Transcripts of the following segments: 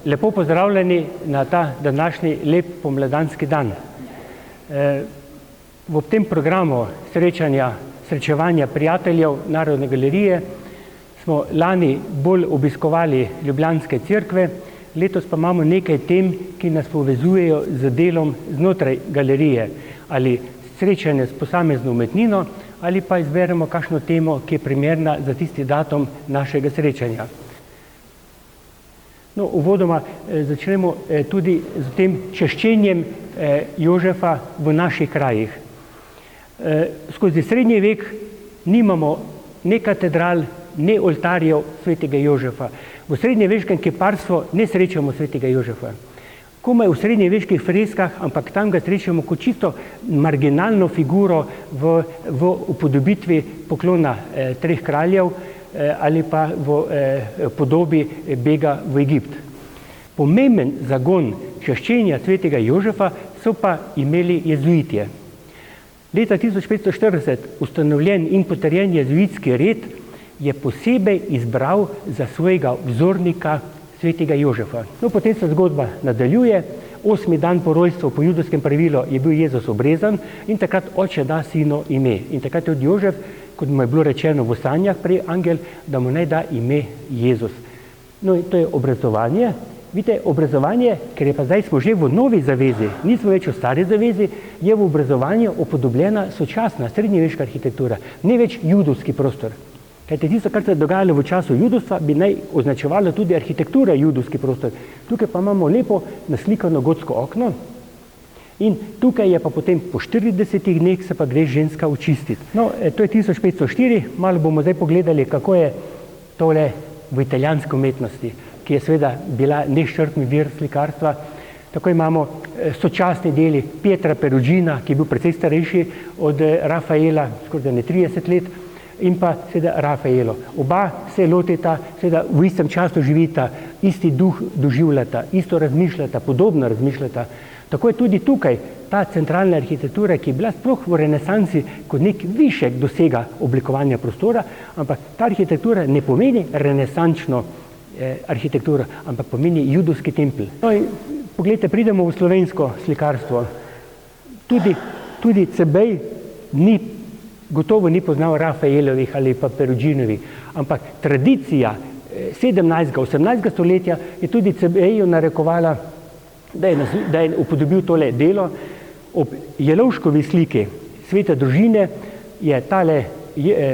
Lepo pozdravljeni na ta današnji lep pomladanski dan. V tem programu srečevanja prijateljev Narodne galerije smo lani bolj obiskovali ljubljanske cerkve, letos pa imamo nekaj tem, ki nas povezujejo z delom znotraj galerije, ali srečanje s posamezno umetnino, ali pa izberemo kakšno temo, ki je primerna za tisti datum našega srečanja. No, uvodoma začnemo tudi z tem čaščenjem Jožefa v naših krajih. Skozi srednji vek nimamo ne katedral, ne oltarjev svetega Jožefa. V srednjeveškem kiparstvu ne srečamo svetega Jožefa. Komaj v srednjeveških freskah, ampak tam ga srečamo kot čisto marginalno figuro v upodobitvi poklona treh kraljev ali pa v podobi bega v Egipt. Pomemben zagon čaščenja svetega Jožefa so pa imeli jezuitje. Leta 1540 ustanovljen in potrjen jezuitski red je posebej izbral za svojega vzornika svetega Jožefa. No, potem se zgodba nadaljuje. 8. dan po rojstvu po judovskem pravilu je bil Jezus obrezan in takrat oče da sinu ime. In takrat tudi Jožef, kot mu je bilo rečeno v sanjah prej angel, da mu naj da ime Jezus. No, to je obrazovanje. Vidite, obrazovanje, ker je pa zdaj smo že v novi zavezi, nismo več v stari zavezi, je v obrazovanju upodobljena sočasna srednjeveška arhitektura, ne več judovski prostor. Kajte tisto, kar se je dogajalo v času judovstva, bi naj označevalo tudi arhitektura judovski prostor. Tukaj pa imamo lepo naslikano gotsko okno in tukaj je pa potem po 40 dneh se pa gre ženska očistiti. No, to je 1504, malo bomo zdaj pogledali, kako je tole v italijanski umetnosti, ki je seveda bila neizčrpni vir slikarstva. Tako imamo sočasni deli Pietra Perugina, ki je bil precej starejši od Rafaela, skoraj 30 let, in pa seveda Rafaelo. Oba se lotita, seveda v istem času živita, isti duh doživljata, isto razmišljata, podobno razmišljata. Tako je tudi tukaj ta centralna arhitektura, ki je bila sploh v renesansi kot nek višek dosega oblikovanja prostora, ampak ta arhitektura ne pomeni renesančno arhitekturo, ampak pomeni judovski tempelj. No in poglejte, pridemo v slovensko slikarstvo. Tudi Cebej gotovo ni poznal Rafaelovih ali pa Peruginovih, ampak tradicija 17. 18. stoletja je tudi Cebeju narekovala, da je upodobil tole delo. Ob Jelovškovi sliki Svete družine je tale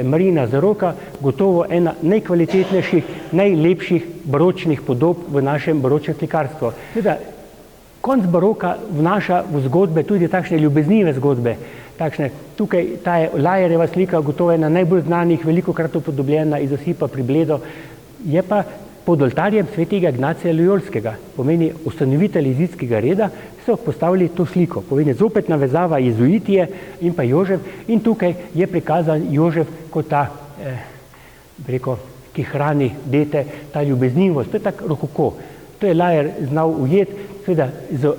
Marina Zaroka gotovo ena najkvalitetnejših, najlepših baročnih podob v našem baročnem slikarstvu. Konec baroka vnaša v zgodbe tudi takšne ljubeznive zgodbe. Tukaj ta je Lajerjeva slika, gotovo ena najbolj znanih, velikokrat upodobljena iz Osipa pri Bledu, je pa pod oltarjem svetega Ignacija Lojolskega, pomeni ustanovitelj jezidskega reda, so postavili to sliko. Pomeni zopet navezava jezuitije in pa Jožef, in tukaj je prikazan Jožef kot ta, ki hrani dete, ta ljubeznivost, to je tak rokoko. To je Lajer znal ujeti, seveda z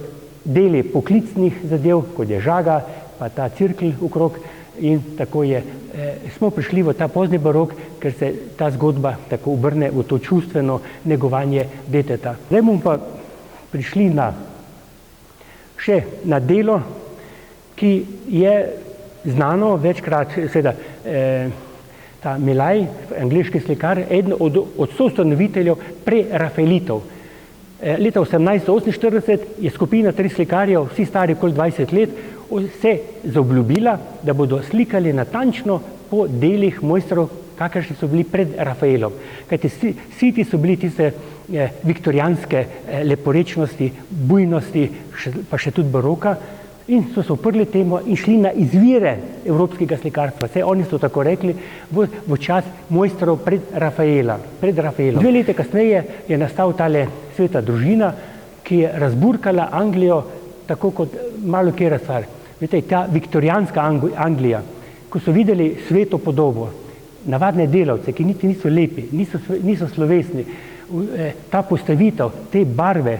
deli poklicnih zadev, kot je žaga, pa ta cirkel okrog, in tako smo prišli v ta pozni barok, ker se ta zgodba tako obrne v to čustveno negovanje deteta. Zdaj bomo pa prišli še na delo, ki je znano večkrat, seveda ta Milaj, angleški slikar, eden od soustanoviteljev prerafaelitov. Leta 1848 je skupina 3 slikarjev, vsi stari okoli 20 let, se zaobljubila, da bodo slikali natančno po delih mojstrov, kakršni so bili pred Rafaelom. Kajti vsi ti so bili tiste viktorijanske leporečnosti, bujnosti, pa še tudi baroka, in so se uprli temu in šli na izvire evropskega slikarstva. Vse oni so tako rekli v čas mojstrov pred Rafaelom. 2 leta kasneje je nastal tale Sveta družina, ki je razburkala Anglijo tako kot malo kera stvar. Vidite, ta viktorijanska Anglija, ko so videli sveto podobo, navadne delavce, ki niti niso lepi, niso slovesni, ta postavitev, te barve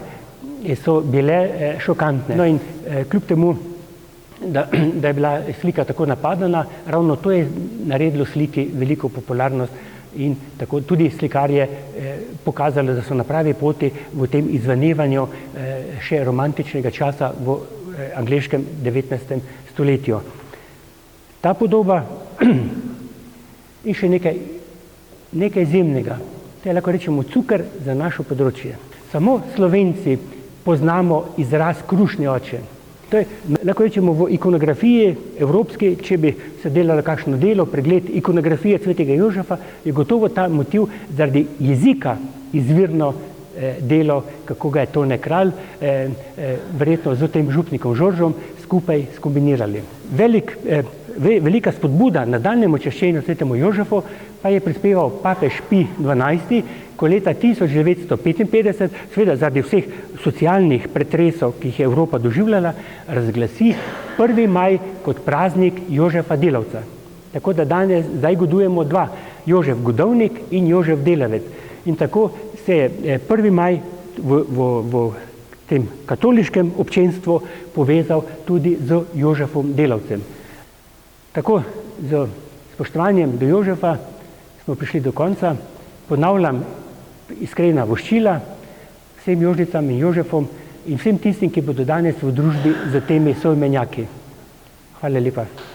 so bile šokantne. No in kljub temu, da je bila slika tako napadana, ravno to je naredilo sliki veliko popularnost in tako tudi slikarje pokazali, da so na pravi poti v tem izvenevanju še romantičnega časa v angleškem 19. stoletju. Ta podoba in še nekaj izjemnega, to je lahko rečemo cukor za naše področje. Samo Slovenci poznamo izraz krušni oče. To je, lahko rečemo, v ikonografiji evropski, če bi se delalo kakšno delo, pregled ikonografije svetega Jožefa, je gotovo ta motiv zaradi jezika izvirno delo, kako ga je Tone Kralj, verjetno z tem župnikom Žoržom skupaj skombinirali. Velika spodbuda nadaljnjemu čaščenju svetemu Jožefu pa je prispeval papež Pij XII, ko leta 1955, seveda zaradi vseh socialnih pretresov, ki jih je Evropa doživljala, razglasi 1. maj kot praznik Jožefa Delavca. Tako da zdaj godujemo dva, Jožef Godovnik in Jožef Delavec. In tako se je 1. maj v tem katoliškem občinstvu povezal tudi z Jožefom Delavcem. Tako z spoštovanjem do Jožefa smo prišli do konca. Ponavljam iskrena voščila vsem Jožicam in Jožefom in vsem tistim, ki bodo danes v družbi z temi soimenjaki. Hvala lepa.